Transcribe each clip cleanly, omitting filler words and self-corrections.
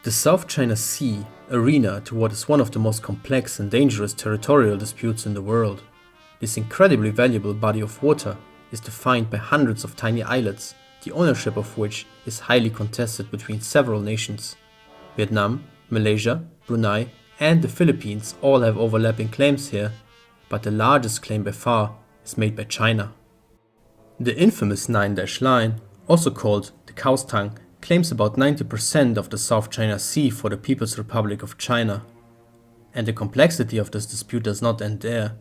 The South China Sea arena to what is one of the most complex and dangerous territorial disputes in the world. This incredibly valuable body of water is defined by hundreds of tiny islets, the ownership of which is highly contested between several nations. Vietnam, Malaysia, Brunei, and the Philippines all have overlapping claims here, but the largest claim by far is made by China. The infamous 9-dash line, also called the Cow's Tongue, claims about 90% of the South China Sea for the People's Republic of China. And the complexity of this dispute does not end there.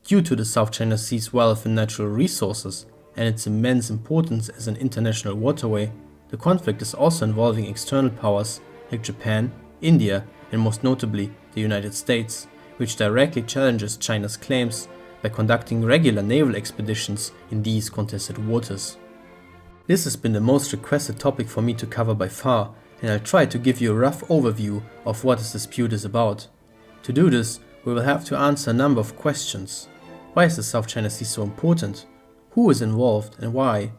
Due to the South China Sea's wealth in natural resources and its immense importance as an international waterway, the conflict is also involving external powers like Japan, India, and most notably the United States, which directly challenges China's claims by conducting regular naval expeditions in these contested waters. This has been the most requested topic for me to cover by far, and I'll try to give you a rough overview of what this dispute is about. To do this, we will have to answer a number of questions. Why is the South China Sea so important? Who is involved and why?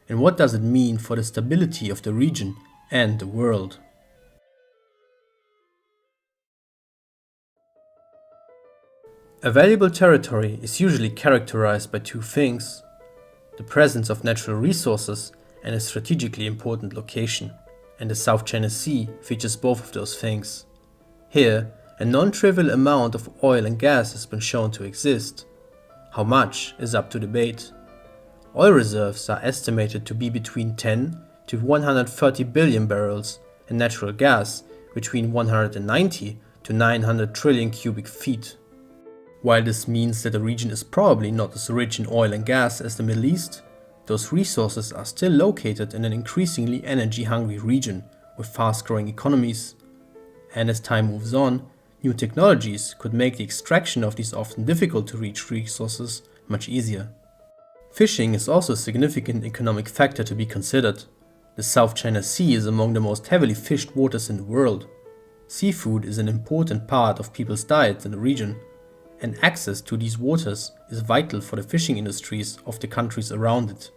And what does it mean for the stability of the region and the world? A valuable territory is usually characterized by two things: the presence of natural resources and a strategically important location, and the South China Sea features both of those things. Here, a non-trivial amount of oil and gas has been shown to exist. How much is up to debate. Oil reserves are estimated to be between 10 to 130 billion barrels, and natural gas between 190 to 900 trillion cubic feet. While this means that the region is probably not as rich in oil and gas as the Middle East, those resources are still located in an increasingly energy-hungry region with fast-growing economies. And as time moves on, new technologies could make the extraction of these often difficult-to-reach resources much easier. Fishing is also a significant economic factor to be considered. The South China Sea is among the most heavily fished waters in the world. Seafood is an important part of people's diets in the region, and access to these waters is vital for the fishing industries of the countries around it.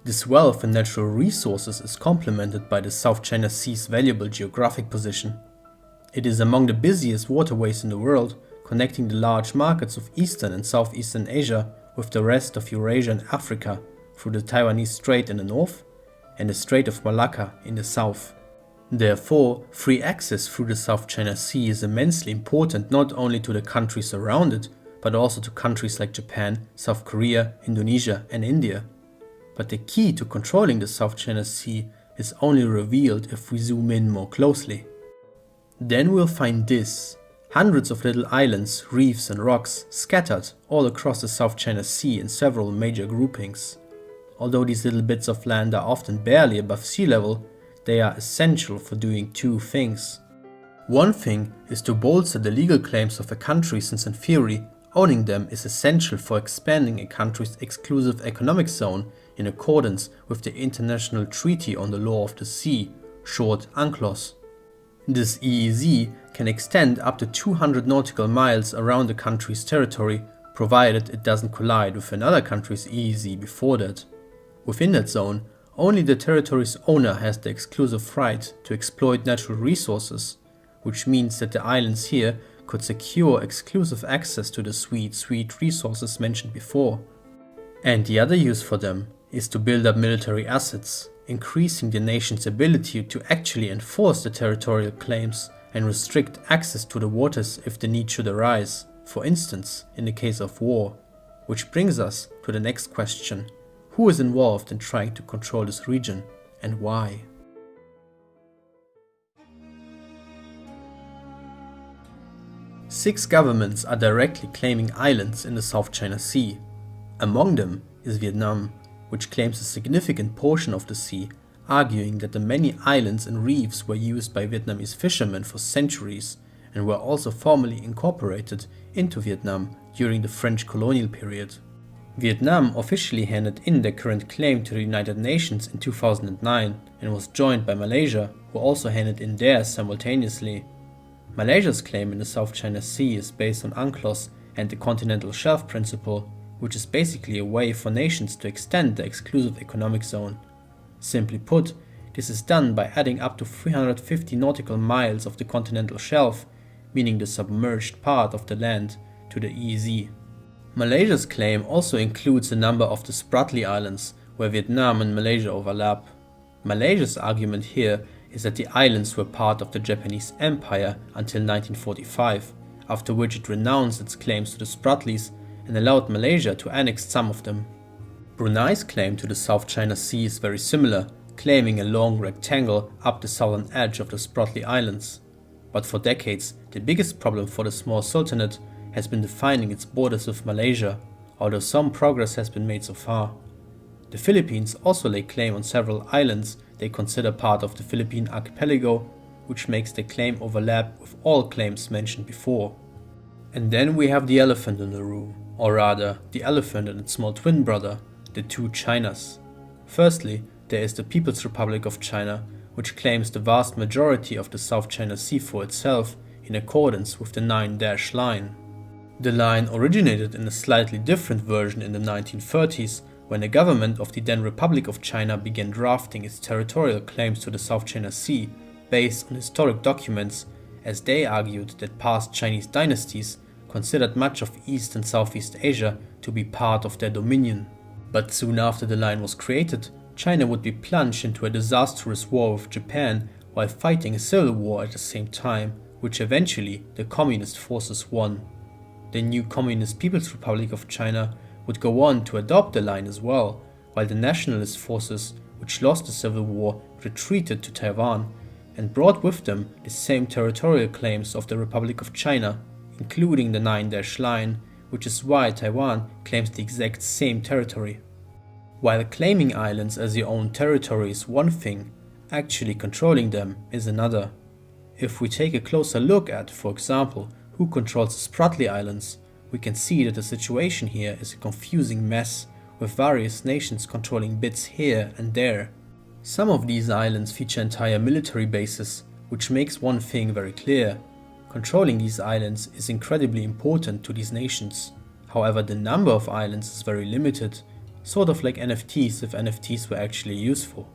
This wealth in natural resources is complemented by the South China Sea's valuable geographic position. It is among the busiest waterways in the world, connecting the large markets of Eastern and Southeastern Asia with the rest of Eurasia and Africa through the Taiwanese Strait in the north and the Strait of Malacca in the south. Therefore, free access through the South China Sea is immensely important not only to the countries around it, but also to countries like Japan, South Korea, Indonesia, and India. But the key to controlling the South China Sea is only revealed if we zoom in more closely. Then we'll find this: hundreds of little islands, reefs, and rocks scattered all across the South China Sea in several major groupings. Although these little bits of land are often barely above sea level, they are essential for doing two things. One thing is to bolster the legal claims of a country, since in theory, owning them is essential for expanding a country's exclusive economic zone in accordance with the International Treaty on the Law of the Sea, short UNCLOS. This EEZ can extend up to 200 nautical miles around the country's territory, provided it doesn't collide with another country's EEZ before that. Within that zone, only the territory's owner has the exclusive right to exploit natural resources, which means that the islands here could secure exclusive access to the sweet resources mentioned before. And the other use for them is to build up military assets, increasing the nation's ability to actually enforce the territorial claims and restrict access to the waters if the need should arise, for instance, in the case of war. Which brings us to the next question: who is involved in trying to control this region, and why? Six governments are directly claiming islands in the South China Sea. Among them is Vietnam, which claims a significant portion of the sea, arguing that the many islands and reefs were used by Vietnamese fishermen for centuries and were also formally incorporated into Vietnam during the French colonial period. Vietnam officially handed in their current claim to the United Nations in 2009 and was joined by Malaysia, who also handed in theirs simultaneously. Malaysia's claim in the South China Sea is based on UNCLOS and the continental shelf principle, which is basically a way for nations to extend the exclusive economic zone. Simply put, This is done by adding up to 350 nautical miles of the continental shelf, meaning the submerged part of the land, to the EEZ. Malaysia's claim also includes a number of the Spratlys Islands, where Vietnam and Malaysia overlap. Malaysia's argument here is that the islands were part of the Japanese Empire until 1945, after which it renounced its claims to the Spratlys and allowed Malaysia to annex some of them. Brunei's claim to the South China Sea is very similar, claiming a long rectangle up the southern edge of the Spratlys Islands. But for decades, the biggest problem for the small sultanate has been defining its borders with Malaysia, although some progress has been made so far. The Philippines also lay claim on several islands they consider part of the Philippine archipelago, which makes their claim overlap with all claims mentioned before. And then we have the elephant in the room, or rather, the elephant and its small twin brother, the two Chinas. Firstly, there is the People's Republic of China, which claims the vast majority of the South China Sea for itself in accordance with the 9-dash line. The line originated in a slightly different version in the 1930s, when the government of the then Republic of China began drafting its territorial claims to the South China Sea based on historic documents, as they argued that past Chinese dynasties considered much of East and Southeast Asia to be part of their dominion. But soon after the line was created, China would be plunged into a disastrous war with Japan while fighting a civil war at the same time, which eventually the communist forces won. The new Communist People's Republic of China would go on to adopt the line as well, while the nationalist forces, which lost the civil war, retreated to Taiwan and brought with them the same territorial claims of the Republic of China, including the 9-dash line, which is why Taiwan claims the exact same territory. While claiming islands as your own territory is one thing, actually controlling them is another. If we take a closer look at, for example, who controls the Spratlys Islands, we can see that the situation here is a confusing mess, with various nations controlling bits here and there. Some of these islands feature entire military bases, which makes one thing very clear. Controlling these islands is incredibly important to these nations. However, the number of islands is very limited, sort of like NFTs if NFTs were actually useful.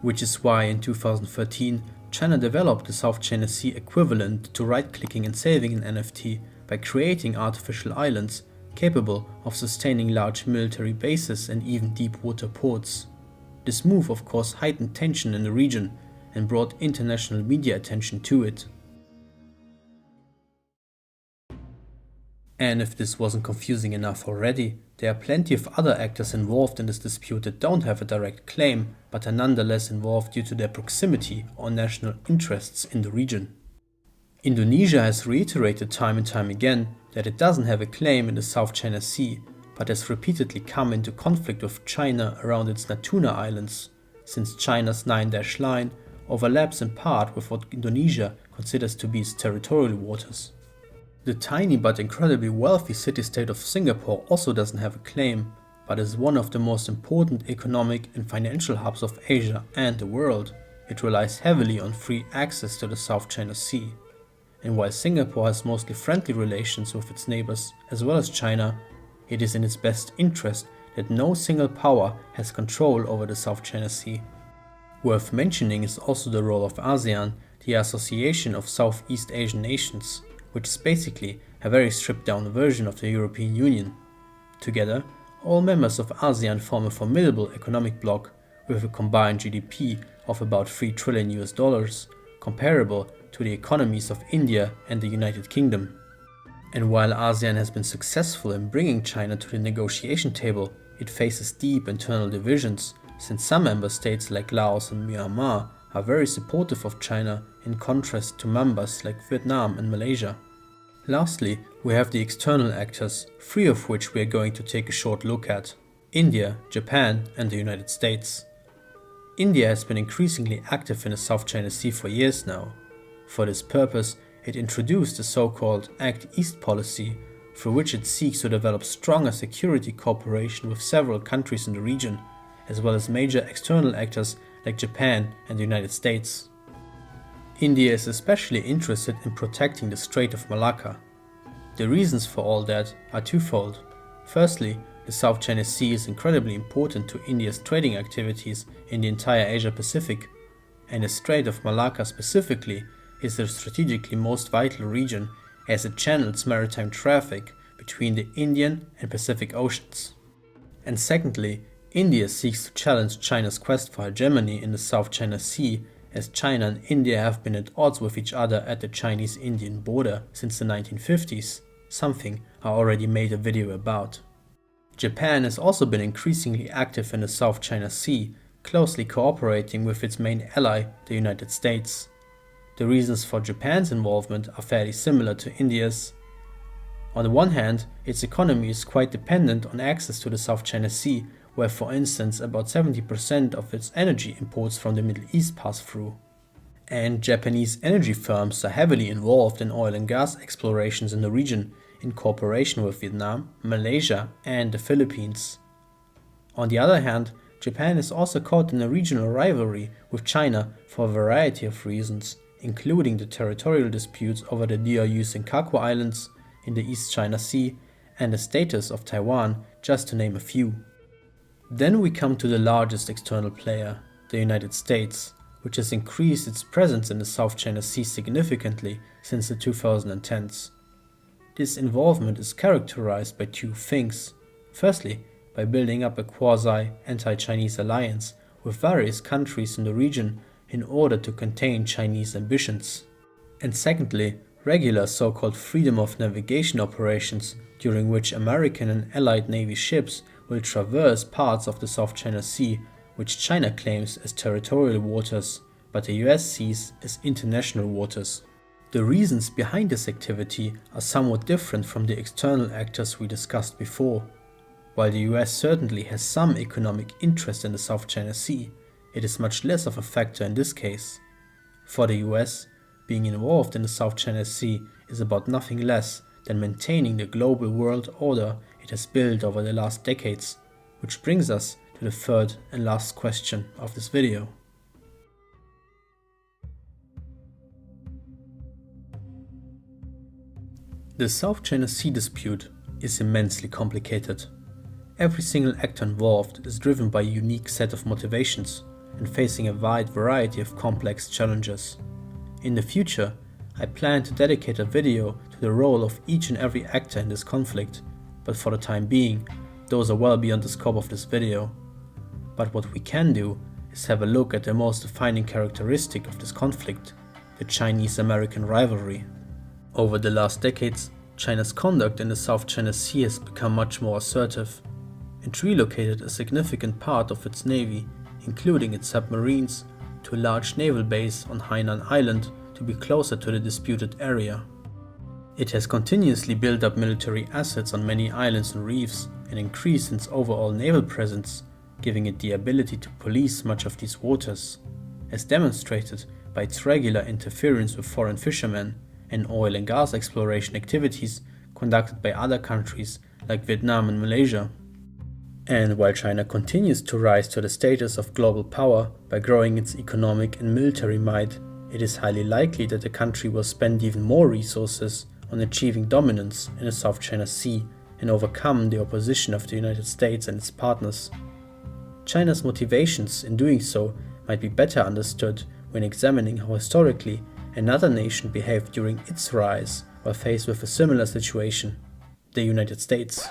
Which is why in 2013, China developed the South China Sea equivalent to right-clicking and saving an NFT by creating artificial islands capable of sustaining large military bases and even deep water ports. This move of course heightened tension in the region and brought international media attention to it. And if this wasn't confusing enough already, there are plenty of other actors involved in this dispute that don't have a direct claim, but are nonetheless involved due to their proximity or national interests in the region. Indonesia has reiterated time and time again that it doesn't have a claim in the South China Sea, but has repeatedly come into conflict with China around its Natuna Islands, since China's 9-dash line overlaps in part with what Indonesia considers to be its territorial waters. The tiny but incredibly wealthy city-state of Singapore also doesn't have a claim, but is one of the most important economic and financial hubs of Asia and the world. It relies heavily on free access to the South China Sea. And while Singapore has mostly friendly relations with its neighbors as well as China, it is in its best interest that no single power has control over the South China Sea. Worth mentioning is also the role of ASEAN, the Association of Southeast Asian Nations, which is basically a very stripped-down version of the European Union. Together, all members of ASEAN form a formidable economic bloc with a combined GDP of about $3 trillion, comparable to the economies of India and the United Kingdom. And while ASEAN has been successful in bringing China to the negotiation table, it faces deep internal divisions, since some member states like Laos and Myanmar are very supportive of China in contrast to members like Vietnam and Malaysia. Lastly, we have the external actors, three of which we are going to take a short look at: India, Japan and the United States. India has been increasingly active in the South China Sea for years now. For this purpose, it introduced the so-called Act East policy, through which it seeks to develop stronger security cooperation with several countries in the region, as well as major external actors like Japan and the United States. India is especially interested in protecting the Strait of Malacca. The reasons for all that are twofold. Firstly, the South China Sea is incredibly important to India's trading activities in the entire Asia Pacific, and the Strait of Malacca specifically is the strategically most vital region as it channels maritime traffic between the Indian and Pacific Oceans. And secondly, India seeks to challenge China's quest for hegemony in the South China Sea, as China and India have been at odds with each other at the Chinese-Indian border since the 1950s, something I already made a video about. Japan has also been increasingly active in the South China Sea, closely cooperating with its main ally, the United States. The reasons for Japan's involvement are fairly similar to India's. On the one hand, its economy is quite dependent on access to the South China Sea, where for instance about 70% of its energy imports from the Middle East pass through. And Japanese energy firms are heavily involved in oil and gas explorations in the region, in cooperation with Vietnam, Malaysia and the Philippines. On the other hand, Japan is also caught in a regional rivalry with China for a variety of reasons, including the territorial disputes over the Diaoyu Senkaku Islands in the East China Sea and the status of Taiwan, just to name a few. Then we come to the largest external player, the United States, which has increased its presence in the South China Sea significantly since the 2010s. This involvement is characterized by two things. Firstly, by building up a quasi-anti-Chinese alliance with various countries in the region in order to contain Chinese ambitions. And secondly, regular so-called freedom of navigation operations, during which American and Allied Navy ships will traverse parts of the South China Sea, which China claims as territorial waters, but the US sees as international waters. The reasons behind this activity are somewhat different from the external actors we discussed before. While the US certainly has some economic interest in the South China Sea, it is much less of a factor in this case. For the US, being involved in the South China Sea is about nothing less than maintaining the global world order it has built over the last decades, which brings us to the third and last question of this video. The South China Sea dispute is immensely complicated. Every single actor involved is driven by a unique set of motivations and facing a wide variety of complex challenges. In the future, I plan to dedicate a video to the role of each and every actor in this conflict, but for the time being, those are well beyond the scope of this video. But what we can do is have a look at the most defining characteristic of this conflict, the Chinese-American rivalry. Over the last decades, China's conduct in the South China Sea has become much more assertive. It relocated a significant part of its navy, including its submarines, to a large naval base on Hainan Island to be closer to the disputed area. It has continuously built up military assets on many islands and reefs and increased its overall naval presence, giving it the ability to police much of these waters, as demonstrated by its regular interference with foreign fishermen and oil and gas exploration activities conducted by other countries like Vietnam and Malaysia. And while China continues to rise to the status of global power by growing its economic and military might, it is highly likely that the country will spend even more resources on achieving dominance in the South China Sea and overcome the opposition of the United States and its partners. China's motivations in doing so might be better understood when examining how historically another nation behaved during its rise while faced with a similar situation, the United States.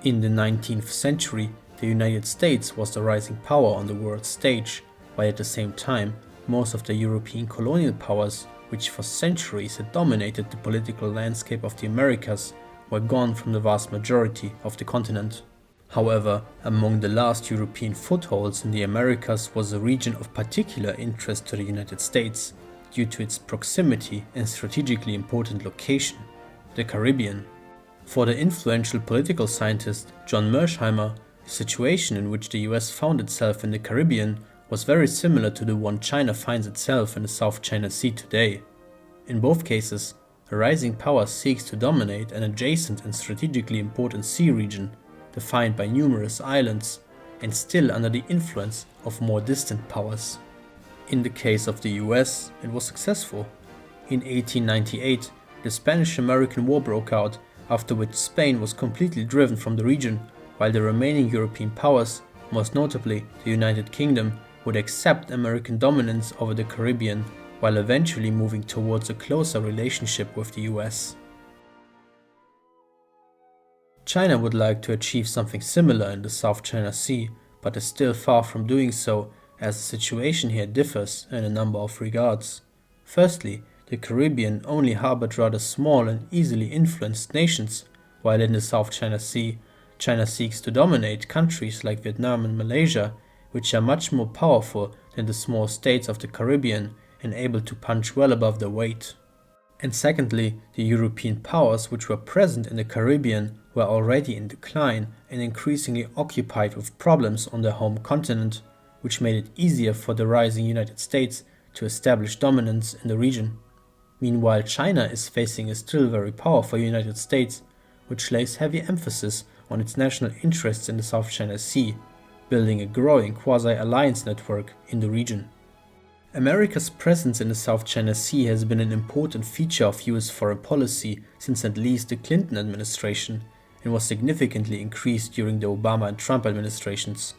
In the 19th century, the United States was the rising power on the world stage, while at the same time, most of the European colonial powers, which for centuries had dominated the political landscape of the Americas, were gone from the vast majority of the continent. However, among the last European footholds in the Americas was a region of particular interest to the United States, due to its proximity and strategically important location, the Caribbean. For the influential political scientist John Mearsheimer, the situation in which the US found itself in the Caribbean was very similar to the one China finds itself in the South China Sea today. In both cases, a rising power seeks to dominate an adjacent and strategically important sea region, defined by numerous islands, and still under the influence of more distant powers. In the case of the US, it was successful. In 1898, the Spanish-American War broke out, after which Spain was completely driven from the region, while the remaining European powers, most notably the United Kingdom, would accept American dominance over the Caribbean while eventually moving towards a closer relationship with the US. China would like to achieve something similar in the South China Sea, but is still far from doing so, as the situation here differs in a number of regards. Firstly, the Caribbean only harbored rather small and easily influenced nations, while in the South China Sea, China seeks to dominate countries like Vietnam and Malaysia, which are much more powerful than the small states of the Caribbean and able to punch well above their weight. And secondly, the European powers which were present in the Caribbean were already in decline and increasingly occupied with problems on their home continent, which made it easier for the rising United States to establish dominance in the region. Meanwhile, China is facing a still very powerful United States, which lays heavy emphasis on its national interests in the South China Sea, building a growing quasi-alliance network in the region. America's presence in the South China Sea has been an important feature of US foreign policy since at least the Clinton administration, and was significantly increased during the Obama and Trump administrations.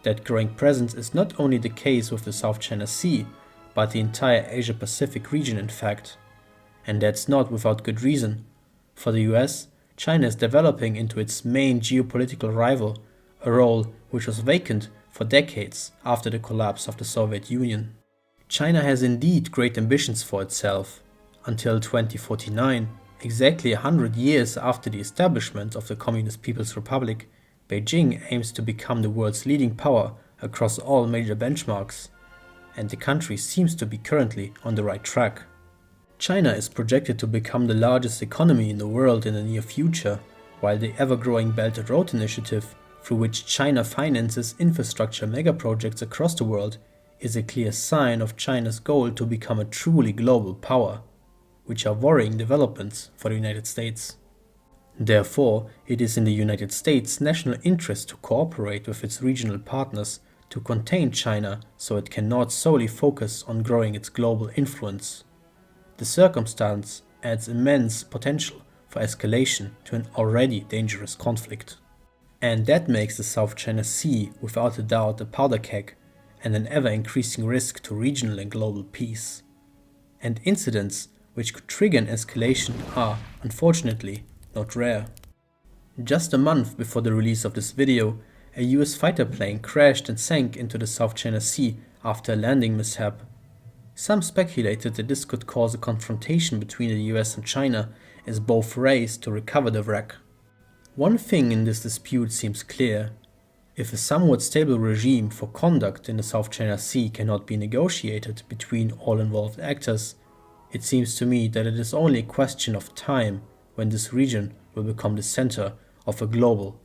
That growing presence is not only the case with the South China Sea, but the entire Asia-Pacific region in fact. And that's not without good reason. For the US, China is developing into its main geopolitical rival, a role which was vacant for decades after the collapse of the Soviet Union. China has indeed great ambitions for itself. Until 2049, exactly 100 years after the establishment of the Communist People's Republic, Beijing aims to become the world's leading power across all major benchmarks, and the country seems to be currently on the right track. China is projected to become the largest economy in the world in the near future, while the ever-growing Belt and Road Initiative, through which China finances infrastructure megaprojects across the world, is a clear sign of China's goal to become a truly global power, which are worrying developments for the United States. Therefore, it is in the United States' national interest to cooperate with its regional partners to contain China so it cannot solely focus on growing its global influence. The circumstance adds immense potential for escalation to an already dangerous conflict. And that makes the South China Sea without a doubt a powder keg and an ever-increasing risk to regional and global peace. And incidents which could trigger an escalation are, unfortunately, not rare. Just a month before the release of this video, a US fighter plane crashed and sank into the South China Sea after a landing mishap. Some speculated that this could cause a confrontation between the US and China as both raced to recover the wreck. One thing in this dispute seems clear. If a somewhat stable regime for conduct in the South China Sea cannot be negotiated between all involved actors, it seems to me that it is only a question of time when this region will become the center of a global